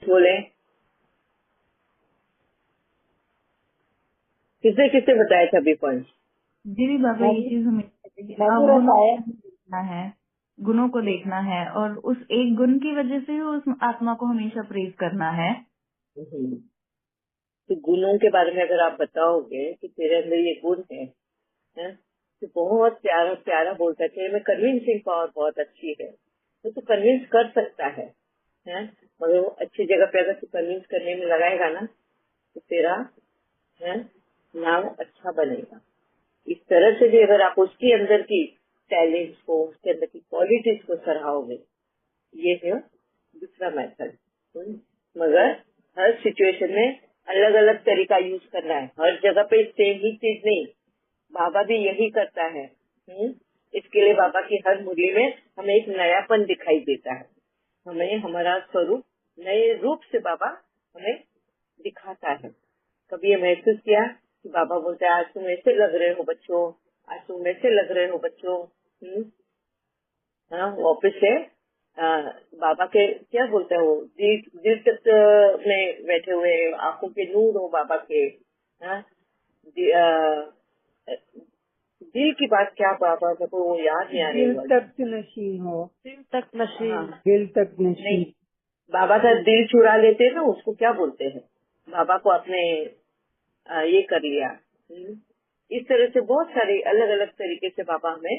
बोले? किसने किसने बताया था अभी पॉइंट? दीदी बाबा ये चीज हमें कहते हैं कि अवगुणों को देखना है, गुणों को देखना है और उस एक गुण की वजह से ही उस आत्मा को हमेशा प्रेज करना है। तो गुणों के बारे में अगर आप बताओगे कि तेरे अंदर ये गुण है, तो बहुत प्यारा प्यारा बोलता है, तेरे में कन्विंसिंग पावर बहुत अच्छी है, तो तू कन्विंस कर सकता है, मगर वो अच्छी जगह पे अगर तू कन्विंस करने में लगाएगा ना तो तेरा नाम अच्छा बनेगा। इस तरह से भी अगर आप उसके अंदर की टैलेंट्स को, उसके अंदर की क्वालिटीज को सराहोगे, ये है दूसरा मेथड। मगर हर सिचुएशन में अलग अलग तरीका यूज करना है, हर जगह पे सेम ही चीज नहीं। बाबा भी यही करता है। इसके लिए बाबा की हर मुरली में हमें एक नयापन दिखाई देता है, हमें हमारा स्वरूप नए रूप से बाबा हमें दिखाता है। कभी ये महसूस किया कि बाबा बोलते हैं आज तुम ऐसे लग रहे हो बच्चों, आज तुम ऐसे लग रहे हो बच्चों। वापिस से बाबा के क्या बोलते हैं वो, दिल तक में बैठे हुए, आंखों के नूर हो बाबा के। दिल की बात क्या बाबा को वो याद नहीं आ रही। दिल तक नशी हो, दिल तक नशी। दिल तक नशी नहीं, बाबा का दिल चुरा लेते हैं ना, उसको क्या बोलते हैं? बाबा को आपने ये कर लिया। इस तरह से बहुत सारे अलग अलग तरीके से बाबा हमें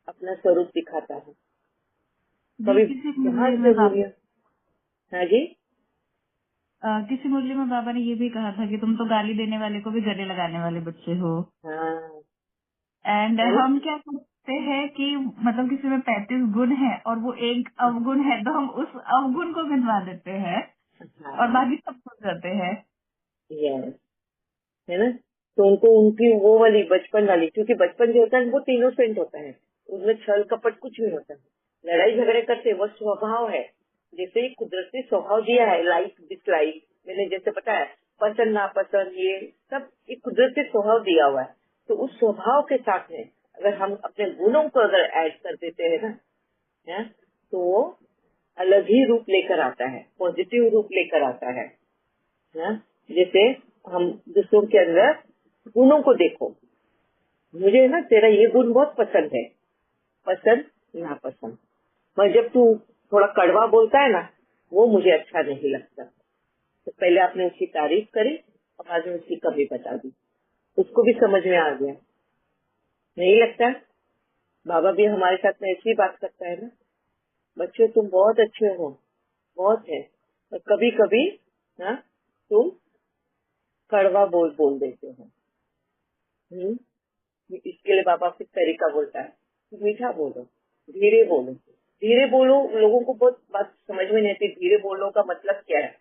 अपना स्वरूप दिखाता है। कभी किसी यहाँ मुरली से में बोलिए। हाँ जी, किसी मुरली में बाबा ने ये भी कहा था कि तुम तो गाली देने वाले को भी गले लगाने वाले बच्चे हो। हाँ, एंड है ना? हम क्या करते हैं कि मतलब किसी में 35 गुण है और वो एक अवगुण है तो हम उस अवगुण को गिनवा देते हैं और हाँ, बाकी सब भूल जाते हैं। यस, है ना? तो उनको उनकी वो वाली बचपन वाली, क्योंकि बचपन जो होता है वो तीनों सेंट होता है, उसमें छल कपट कुछ नहीं होता है। लड़ाई झगड़े करते वो स्वभाव है, जैसे ही कुदरती स्वभाव दिया है, लाइक डिसलाइक, मैंने जैसे बताया पसंद नापसंद, ये सब एक कुदरती स्वभाव दिया हुआ है। तो उस स्वभाव के साथ में अगर हम अपने गुणों को अगर ऐड कर देते हैं ना, तो वो अलग ही रूप लेकर आता है, पॉजिटिव रूप लेकर आता है। जैसे हम दूसरों के अंदर गुणों को देखो, मुझे ना तेरा ये गुण बहुत पसंद है, पसंद नापसंद, पर जब तू थोड़ा कड़वा बोलता है ना, वो मुझे अच्छा नहीं लगता। तो पहले आपने उसकी तारीफ करी और बाद में उसकी कमी बता दी, उसको भी समझ में आ गया। नहीं लगता? बाबा भी हमारे साथ में ऐसी बात करता है ना, बच्चों तुम बहुत अच्छे हो, बहुत है, और कभी कभी तुम कड़वा बोल देते हो। इसके लिए बाबा फिर तरीका बोलता है, मीठा बोलो, धीरे बोलो। धीरे बोलो, लोगों को बहुत बात समझ में नहीं आती, धीरे बोलो का मतलब क्या है?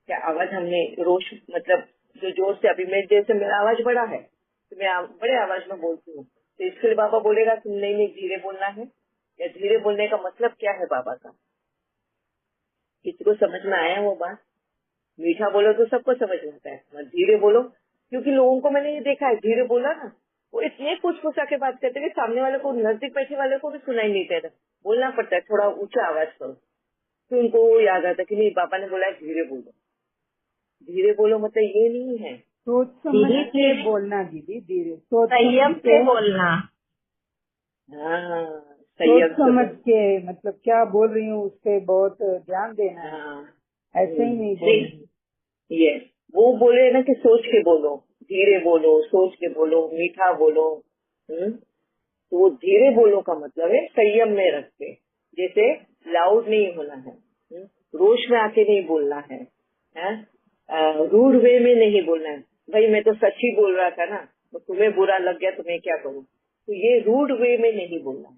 क्या आवाज हमने रोश, मतलब जो जोर से, अभी मेरे जैसे मेरा आवाज बड़ा है तो मैं बड़े आवाज में बोलती हूँ, तो इसके लिए बाबा बोलेगा कि नहीं नहीं धीरे बोलना है। या धीरे बोलने का मतलब क्या है बाबा का? किसी को समझ में आया वो बात? मीठा बोलो तो सबको समझ में आता है, और धीरे बोलो, क्योंकि लोगों को मैंने ये देखा है, धीरे बोला ना वो इतने खुशखुशा के बात करते हैं कि सामने वाले को, नजदीक बैठे वाले को भी सुनाई नहीं देता, बोलना पड़ता है थोड़ा ऊंचा आवाज करो, तो उनको वो याद आता है कि नहीं बाबा ने बोला है धीरे बोलो। धीरे बोलो मतलब ये नहीं है, सोच समझ के बोलना दीदी, धीरे सोच संयम समझ से के, बोलना। हाँ सोच संयम से समझ बोलो। के, मतलब क्या बोल रही हूँ उस पे बहुत ध्यान देना है, हाँ, ऐसे ही नहीं नहीं, बोलना। ये वो बोले ना कि सोच के बोलो, धीरे बोलो, सोच के बोलो, मीठा बोलो। तो वो धीरे बोलो का मतलब है संयम में रख के, जैसे लाउड नहीं होना है, रोष में आके नहीं बोलना है, रूड वे में नहीं बोलना है। भाई मैं तो सच ही बोल रहा था ना, तो तुम्हें बुरा लग गया तो मैं क्या करूँ? तो ये रूड वे में नहीं बोलना है।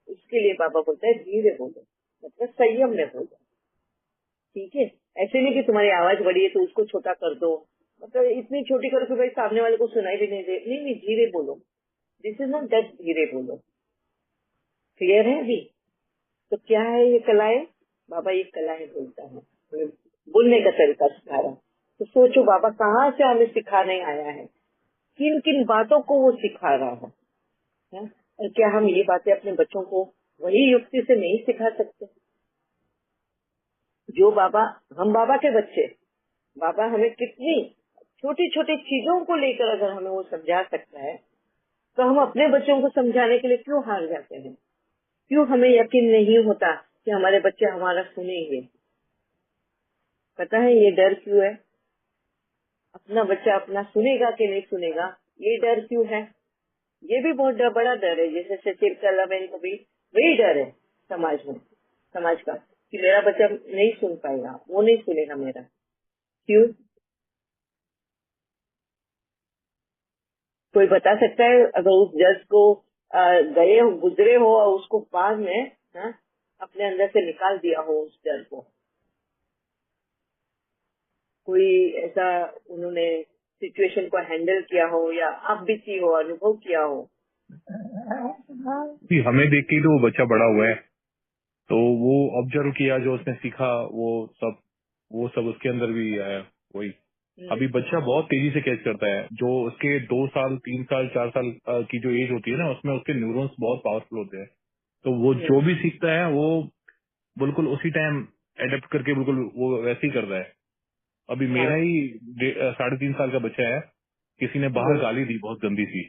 उसके लिए बाबा बोलते हैं धीरे बोलो, मतलब संयम में बोलो। ठीक है, ऐसे नहीं कि तुम्हारी आवाज बड़ी है तो उसको छोटा कर दो, मतलब इतनी छोटी करो कि भाई सामने वाले को सुनाई भी नहीं दे। नहीं नहीं, धीरे बोलो, दिस इज नॉट दैट, धीरे बोलो। क्लियर है अभी? तो क्या है ये कलाएं? बाबा ये कलाएं बोलता है, बोलने का तरीका सिखा रहा है। तो सोचो बाबा कहाँ से हमें सिखाने आया है, किन किन बातों को वो सिखा रहा है? और क्या हम ये बातें अपने बच्चों को वही युक्ति से नहीं सिखा सकते? जो बाबा, हम बाबा के बच्चे, बाबा हमें कितनी छोटी छोटी चीजों को लेकर अगर हमें वो समझा सकता है, तो हम अपने बच्चों को समझाने के लिए क्यों हार जाते हैं? क्यों हमें यकीन नहीं होता कि हमारे बच्चे हमारा सुनेंगे? पता है ये डर क्यों है? अपना बच्चा अपना सुनेगा कि नहीं सुनेगा, ये डर क्यों है? ये भी बहुत बड़ा डर है। जैसे सचिव कला बहन को भी वही डर है समाज में, समाज का, कि मेरा बच्चा नहीं सुन पाएगा, वो नहीं सुनेगा मेरा। क्यों? कोई बता सकता है? अगर उस जज को गए हो, गुजरे हो और उसको बाद में अपने अंदर से निकाल दिया हो उस डर को, कोई ऐसा उन्होंने सिचुएशन को हैंडल किया हो या आप बीती हो, अनुभव किया हो? जी, हमें देख के ही तो वो बच्चा बड़ा हुआ है, तो वो ऑब्जर्व किया, जो उसने सीखा वो सब उसके अंदर भी आया। वही अभी बच्चा बहुत तेजी से कैच करता है। जो उसके 2 साल 3 साल 4 साल की जो एज होती है ना, उसमें उसके न्यूरॉन्स बहुत पावरफुल होते हैं। तो वो जो भी सीखता है वो बिल्कुल उसी टाइम एडेप्ट करके बिल्कुल वो वैसे ही करता है। अभी मेरा ही 3.5 साल का बच्चा है, किसी ने बाहर गाली दी बहुत गंदी सी,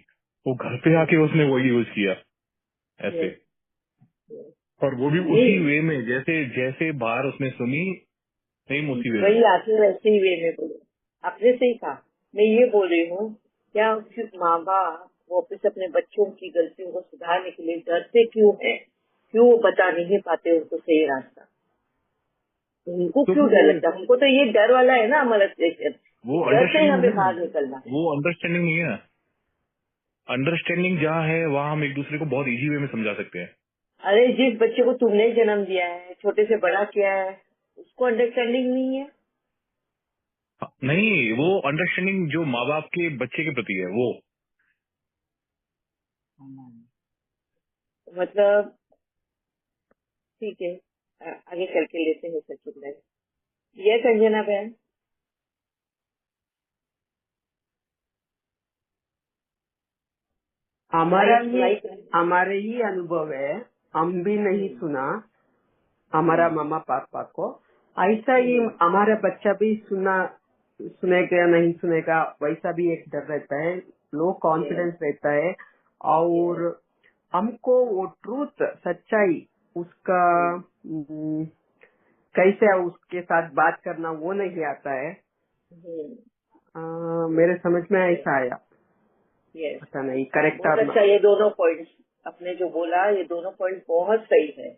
वो घर पे आके उसने वही यूज किया ऐसे, और वो भी उसी वे में जैसे जैसे बाहर उसने सुनी, सेम उसी वे में। वही आके वैसे ही वे में बोले। आपने सही कहा। मैं ये बोल रही हूँ, क्या सिर्फ माँ बाप वापस अपने बच्चों की गलतियों को सुधारने के लिए डरते क्यों है? क्यों वो बता नहीं पाते उनको सही रास्ता? उनको तो क्यों डर लगता है? हमको तो ये डर वाला है ना हमारा स्टेशन, वो डर से ही अंडरस्टैंडिंग हमें बाहर नहीं है, निकलना है। वो अंडरस्टैंडिंग नहीं है। अंडरस्टैंडिंग जहाँ है वहाँ हम एक दूसरे को बहुत इजी वे में समझा सकते हैं। अरे जिस बच्चे को तुमने जन्म दिया है, छोटे से बड़ा किया है, उसको अंडरस्टैंडिंग नहीं है? नहीं, वो अंडरस्टैंडिंग जो माँ बाप के बच्चे के प्रति है वो। मतलब ठीक है, आगे चल के लेते हैं सचिन बहन। ये संजना बहन, हमारे ही अनुभव है, हम भी नहीं सुना हमारा मामा पापा को। ऐसा ही हमारा बच्चा भी सुनेगा नहीं सुनेगा, वैसा भी एक डर रहता है, लो कॉन्फिडेंस रहता है। और हमको वो ट्रूथ, सच्चाई, उसका कैसे उसके साथ बात करना वो नहीं आता है। मेरे समझ में ऐसा आया, पता नहीं करेक्ट बहुत और अच्छा। ये दोनों पॉइंट्स आपने जो बोला, ये दोनों पॉइंट बहुत सही है,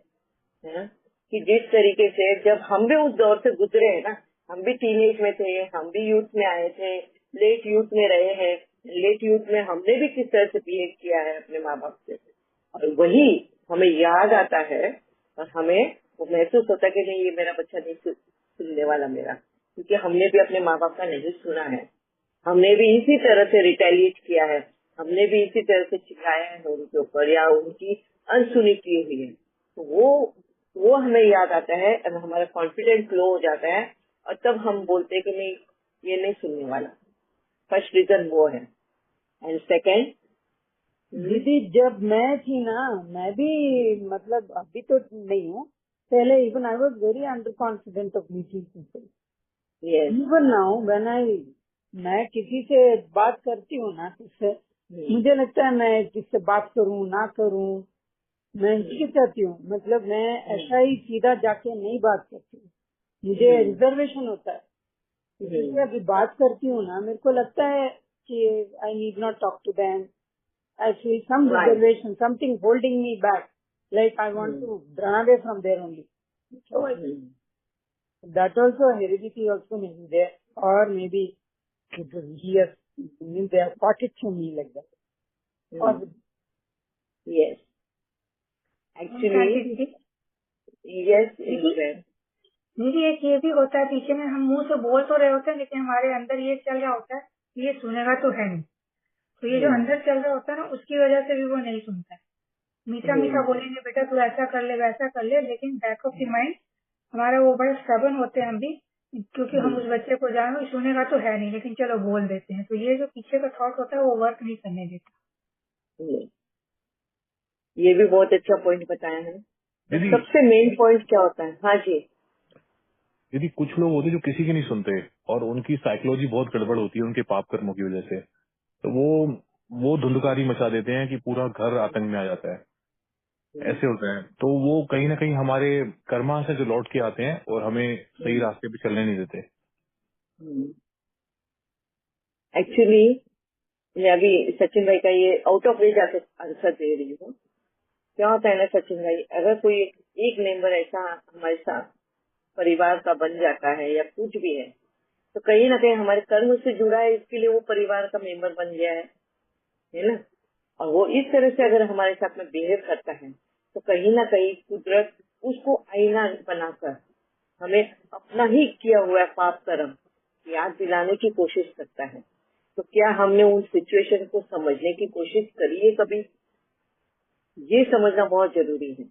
कि जिस तरीके से जब हम भी उस दौर से गुजरे हैं ना, हम भी टीनेज में थे, हम भी यूथ में आए थे, लेट यूथ में रहे हैं, लेट यूथ में हमने भी किस तरह से बिहेव किया है अपने माँ बाप से, और वही हमें याद आता है और हमें वो महसूस होता है कि नहीं, ये मेरा बच्चा नहीं सुनने वाला मेरा, क्योंकि हमने भी अपने माँ बाप का नहीं सुना है, हमने भी इसी तरह से रिटेलिएट किया है, हमने भी इसी तरह से चिल्लाया है उनके ऊपर या उनकी अनसुनी की हुई है। तो वो हमें याद आता है और हमारा कॉन्फिडेंस लो हो जाता है, और तब हम बोलते हैं कि नहीं, ये नहीं सुनने वाला। फर्स्ट रीजन वो है। एंड सेकेंड, दीदी, जब मैं थी ना, मैं भी मतलब अभी तो नहीं हूँ, पहले even I was very under confident of meeting people. Even now when मैं किसी से बात करती हूँ ना, किससे मुझे लगता है मैं किससे बात करूँ ना करूँ, मैं हिचकिचाती हूँ। मतलब मैं ऐसा ही सीधा जाके नहीं बात करती हूँ, मुझे रिजर्वेशन होता है। किसी से अभी बात करती हूँ ना, मेरे को लगता है कि I need not talk to them, I feel some reservation, something holding me back, like I want to run away from there only. That also heredity also may be there, or maybe he has, they have got it from me like that. Or yes, actually yes, दीदी एक ये भी होता है, पीछे में हम मुंह से बोल तो रहे होते हैं, लेकिन हमारे अंदर ये चल रहा होता है, ये सुनेगा तो है नहीं। तो ये जो अंदर चल रहा होता है ना, उसकी वजह से भी वो नहीं सुनता है। मीठा मीठा बोलेंगे, बेटा तू ऐसा कर ले वैसा कर ले, लेकिन बैक ऑफ द माइंड हमारा वो बड़ा स्टबर्न होते हैं हम भी, क्योंकि हम उस बच्चे को जानो सुनेगा तो है नहीं, लेकिन चलो बोल देते हैं। तो ये जो पीछे का थॉट होता है वो वर्क नहीं करने देता। ये भी बहुत अच्छा पॉइंट बताया है। सबसे मेन पॉइंट क्या होता है? हाँ जी, यदि कुछ लोग होते जो किसी की नहीं सुनते और उनकी साइकोलॉजी बहुत गड़बड़ होती है उनके पाप कर्मों की वजह से, तो वो धुंधकारी मचा देते हैं कि पूरा घर आतंक में आ जाता है। ऐसे होता है। तो वो कहीं ना कहीं हमारे कर्मा से जो लौट के आते हैं और हमें सही रास्ते पे चलने नहीं देते। एक्चुअली मैं अभी सचिन भाई का ये आउट ऑफ रेंज आंसर दे रही हूँ। क्या होता है ना सचिन भाई, अगर कोई एक मेंबर ऐसा हमारे साथ परिवार का बन जाता है या कुछ भी है, तो कहीं ना कहीं हमारे कर्म से जुड़ा है, इसके लिए वो परिवार का मेंबर बन गया है ना। और वो इस तरह से अगर हमारे साथ में बिहेव करता है, तो कहीं ना कहीं कुदरत उसको आईना बनाकर हमें अपना ही किया हुआ पाप कर्म याद दिलाने की कोशिश करता है। तो क्या हमने उन सिचुएशन को समझने की कोशिश करी है कभी? ये समझना बहुत जरूरी है।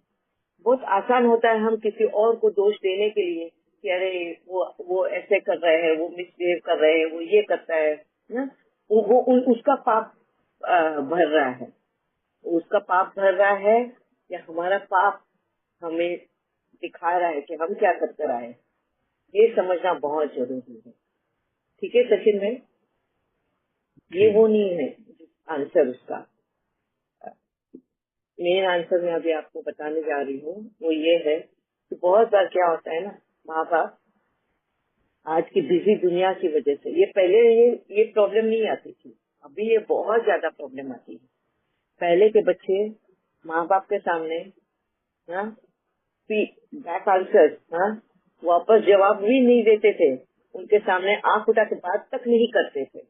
बहुत आसान होता है हम किसी और को दोष देने के लिए कि अरे वो ऐसे कर रहे हैं, वो मिसबिहेव कर रहे हैं, वो ये करता है ना, उसका पाप भर रहा है, उसका पाप भर रहा है या हमारा पाप हमें दिखा रहा है कि हम क्या करते रहे। ये समझना बहुत जरूरी है। ठीक है सचिन भाई, ये वो नहीं है आंसर उसका। मेन आंसर मैं अभी आपको बताने जा रही हूँ वो ये है कि बहुत बार क्या होता है ना, माँ बाप आज की बिजी दुनिया की वजह से, ये पहले ये प्रॉब्लम नहीं आती थी, अभी ये बहुत ज्यादा प्रॉब्लम आती है। पहले के बच्चे माँ बाप के सामने बैक आंसर वापस जवाब भी नहीं देते थे, उनके सामने आंख उठा के बात तक नहीं करते थे।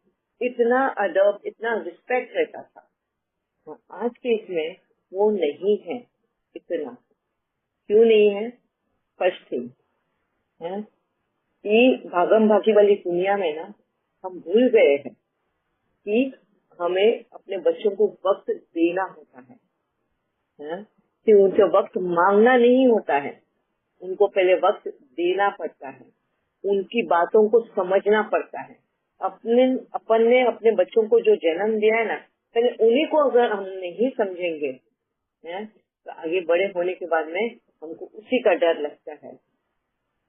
इतना अदब, इतना रिस्पेक्ट रहता था। आज के इसमें वो नहीं है इतना। क्यों नहीं है? फर्स्ट थिंग है कि भागम भागी वाली दुनिया में ना हम भूल गए हैं कि हमें अपने बच्चों को वक्त देना होता है कि उनसे वक्त मांगना नहीं होता है, उनको पहले वक्त देना पड़ता है, उनकी बातों को समझना पड़ता है। अपन ने अपने बच्चों को जो जन्म दिया है ना, पहले उन्हीं को अगर हम नहीं समझेंगे तो आगे बड़े होने के बाद में हमको उसी का डर लगता है।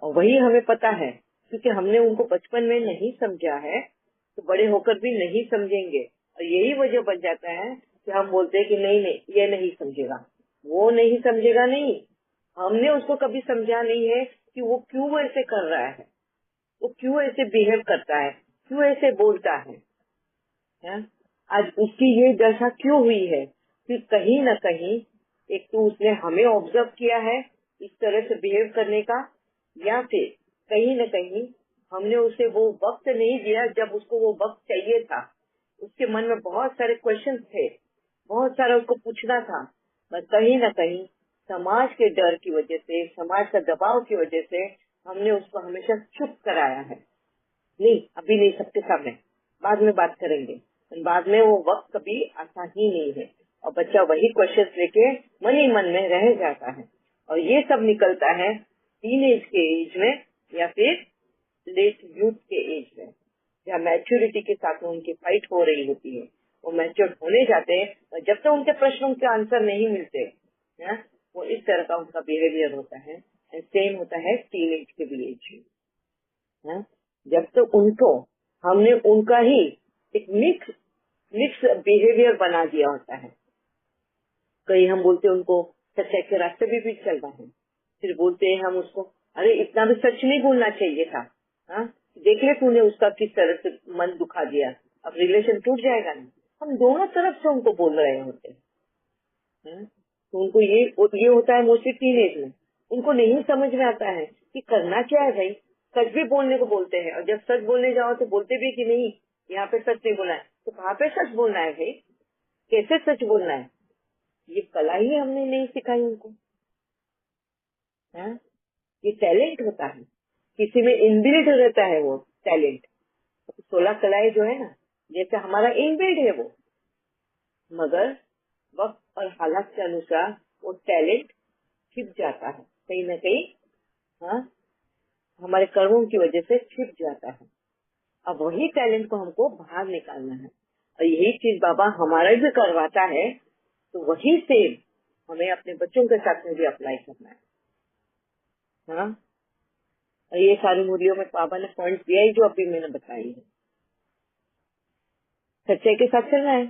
और वही हमें पता है क्योंकि हमने उनको बचपन में नहीं समझा है, तो बड़े होकर भी नहीं समझेंगे। और यही वजह बन जाता है कि हम बोलते हैं कि नहीं ये नहीं समझेगा, वो नहीं समझेगा। नहीं, हमने उसको कभी समझा नहीं है कि वो क्यों ऐसे कर रहा है, वो क्यों ऐसे बिहेव करता है, क्यों ऐसे बोलता है? आज उसकी ये दशा क्यों हुई है? कि कहीं न कहीं एक तो उसने हमें ऑब्जर्व किया है इस तरह से बिहेव करने का, या फिर कहीं न कहीं हमने उसे वो वक्त नहीं दिया जब उसको वो वक्त चाहिए था। उसके मन में बहुत सारे क्वेश्चंस थे, बहुत सारा उसको पूछना था, पर कहीं न कहीं समाज के डर की वजह से, समाज का दबाव की वजह से हमने उसको हमेशा चुप कराया है। नहीं, अभी नहीं, सबके सामने बाद में बात करेंगे। बाद में वो वक्त कभी आता ही नहीं है और बच्चा वही क्वेश्चंस लेके मन ही मन में रह जाता है। और ये सब निकलता है टीनेज के एज में या फिर लेट यूथ के एज में, जहाँ मैच्योरिटी के साथ उनकी फाइट हो रही होती है। वो मैच्योर होने जाते हैं और जब तक उनके प्रश्नों के आंसर नहीं मिलते वो इस तरह का उनका बिहेवियर होता है। सेम होता है टीनेज के भी एज में। जब तक उनको हमने उनका ही एक मिक्स बिहेवियर बना दिया होता है। कहीं हम बोलते हैं उनको सच्चाई के रास्ते भी चलना है, फिर बोलते हैं हम उसको अरे इतना भी सच नहीं बोलना चाहिए था, देख ले तूने उसका किस तरह से मन दुखा दिया, अब रिलेशन टूट जाएगा ना। हम दोनों तरफ से उनको बोल रहे होते हैं। तो उनको ये होता है मोस्टली टीनेज में, उनको नहीं समझ में आता है कि करना क्या है भाई। सच भी बोलने को बोलते हैं और जब सच बोलने जाओ तो बोलते भी कि नहीं यहाँ पे सच नहीं बोलना है, तो कहाँ पे सच बोलना है भाई, कैसे सच बोलना है? ये कला ही हमने नहीं सिखाई उनको। ये टैलेंट होता है, किसी में इनबिल्ट रहता है वो टैलेंट। 16 कलाएं जो है ना, जैसे हमारा इनबिल्ट है वो, मगर वक्त और हालात के अनुसार वो टैलेंट छिप जाता है कहीं न कहीं। हमारे कर्मों की वजह से छिप जाता है। अब वही टैलेंट को हमको बाहर निकालना है और यही चीज बाबा हमारा भी करवाता है, तो वही सेम हमें अपने बच्चों के साथ में भी अप्लाई करना है। और ये सारी मुरलियों में बाबा ने पॉइंट दिया ही जो अभी मैंने बताई है। सच्चाई के साथ चलना है।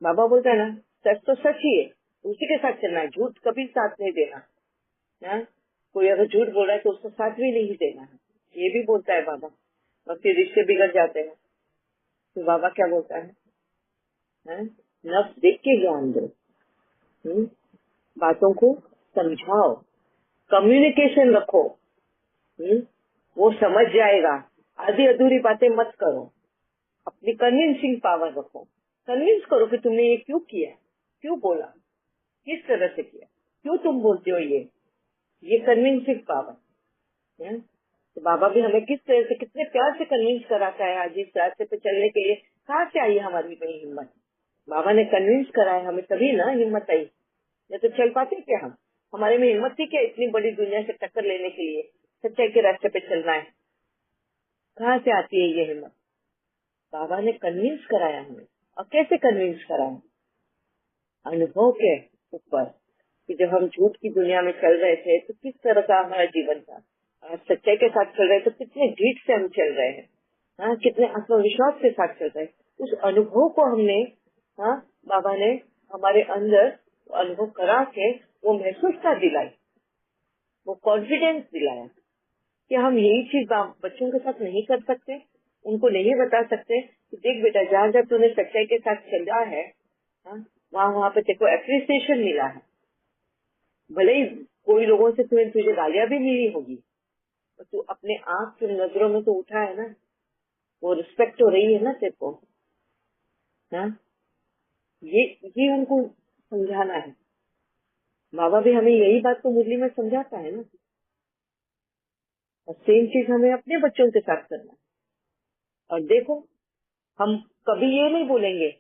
बाबा बोलता है ना, सच तो सच ही है, उसी के साथ चलना है, झूठ कभी साथ नहीं देना है। कोई अगर झूठ बोल रहा है तो उसको साथ भी नहीं देना है, ये भी बोलता है बाबा। और फिर रिश्ते बिगड़ जाते हैं। तो बाबा क्या बोलता है? नफ्स देख के ज्ञान दो, बातों को समझाओ, कम्युनिकेशन रखो, वो समझ जाएगा। आधी अधूरी बातें मत करो, अपनी कन्विंसिंग पावर रखो। कन्विंस करो कि तुमने ये क्यों किया, क्यों बोला, किस तरह से किया, क्यों तुम बोलते हो ये कन्विंसिंग पावर है। तो बाबा भी हमें किस तरह से, कितने प्यार से कन्विंस कराता है आज इस रास्ते पे चलने के लिए। कहाँ से आई हमारी में हिम्मत? बाबा ने कन्विंस कराया हमें, तभी ना हिम्मत आई। नहीं तो चल पाते क्या हम? हमारे में हिम्मत थी क्या इतनी बड़ी दुनिया से टक्कर लेने के लिए? सच्चाई के रास्ते पे चलना है, कहाँ से आती है ये हिम्मत? बाबा ने कन्विंस कराया हमें। और कैसे कन्विंस कराया? अनुभव के ऊपर, कि जब हम झूठ की दुनिया में चल रहे थे तो किस तरह का हमारा जीवन था, और सच्चाई के साथ चल रहे तो कितने ढीठ से हम चल रहे हैं, कितने आत्मविश्वास के साथ चल रहे हैं। उस अनुभव को हमने, बाबा ने हमारे अंदर अनुभव करा के वो महसूसता दिलाई, वो कॉन्फिडेंस दिलाया कि हम यही चीज बच्चों के साथ नहीं कर सकते, उनको नहीं बता सकते कि देख बेटा, जहाँ जहाँ तूने सच्चाई के साथ चला है, वहाँ पे तेरे को एप्रिसिएशन मिला है। भले ही कोई लोगों से तुझे गालियां भी मिली होगी, तो तू अपने आँख की नजरों में तो उठा है ना, वो रिस्पेक्ट हो रही है ना तेरे को। ये उनको समझाना है। बाबा भी हमें यही बात तो मुरली में समझाता है ना, और सेम चीज हमें अपने बच्चों के साथ करना है। और देखो, हम कभी ये नहीं बोलेंगे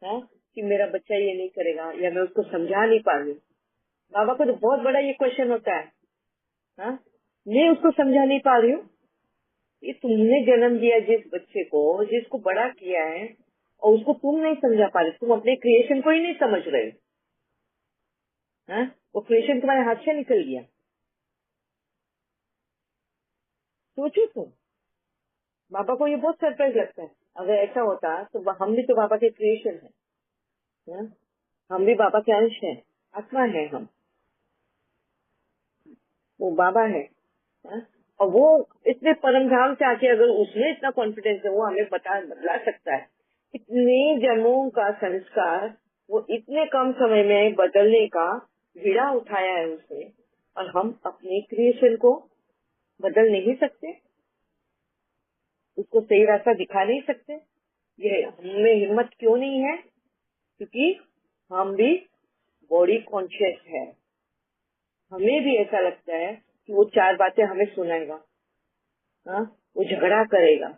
कि मेरा बच्चा ये नहीं करेगा या मैं उसको समझा नहीं पा रही हूँ। बाबा को तो बहुत बड़ा ये क्वेश्चन होता है, मैं उसको समझा नहीं पा रही हूँ। ये तुमने जन्म दिया जिस बच्चे को, जिसको बड़ा किया है, और उसको तुम नहीं समझा पा रहे, तुम अपने क्रिएशन को ही नहीं समझ रहे हो। वो क्रिएशन तुम्हारे हाथ से निकल गया। सोचो तुम, बाबा को ये बहुत सरप्राइज लगता है। अगर ऐसा होता तो हम भी तो बाबा के क्रिएशन है, हम भी बाबा के अंश हैं, आत्मा है हम, वो बाबा है। और वो इतने परम धाम से आके अगर उसमें इतना कॉन्फिडेंस है, वो हमें बदला सकता है। इतने जन्मों का संस्कार वो इतने कम समय में बदलने का बीड़ा उठाया है उसने, और हम अपने क्रिएशन को बदल नहीं सकते, उसको सही रास्ता दिखा नहीं सकते। ये हमें हिम्मत क्यों नहीं है? क्योंकि हम भी बॉडी कॉन्शियस है। हमें भी ऐसा लगता है कि वो चार बातें हमें सुनाएगा, वो झगड़ा करेगा।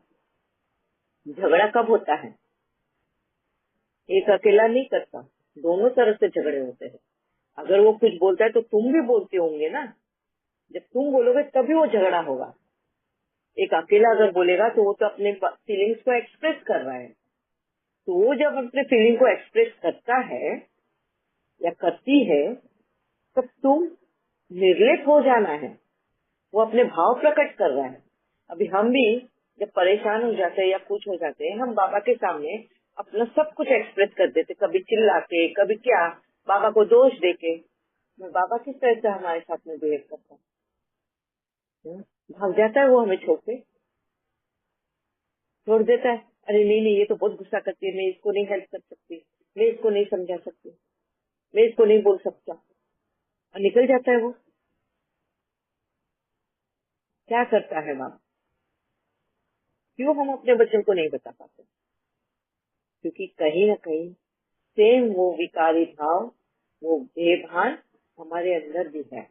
झगड़ा कब होता है? एक अकेला नहीं करता, दोनों तरफ से झगड़े होते हैं। अगर वो कुछ बोलता है तो तुम भी बोलते होंगे ना, जब तुम बोलोगे तभी वो झगड़ा होगा। एक अकेला अगर बोलेगा तो वो तो अपने फीलिंग्स को एक्सप्रेस कर रहा है, तो वो जब अपने फीलिंग को एक्सप्रेस करता है या करती है, तब तुम निर्लिप्त हो जाना है। वो अपने भाव प्रकट कर रहा है। अभी हम भी जब परेशान हो जाते हैं या कुछ हो जाते हैं, हम बाबा के सामने अपना सब कुछ एक्सप्रेस कर देते, कभी चिल्ला के, कभी क्या, बाबा को दोष देके। बाबा किस तरह से हमारे साथ में बिहेव करता है? भाग जाता है वो हमें छोड़ देता है। अरे नहीं, ये तो बहुत गुस्सा करती है, मैं इसको नहीं हेल्प कर सकती, मैं इसको नहीं समझा सकती, मैं इसको नहीं बोल सकता, और निकल जाता है वो। क्या करता है बाबा? क्यों हम अपने बच्चों को नहीं बता पाते? क्योंकि कहीं ना कहीं सेम वो विकारी भाव, वो बेभान हमारे अंदर भी है।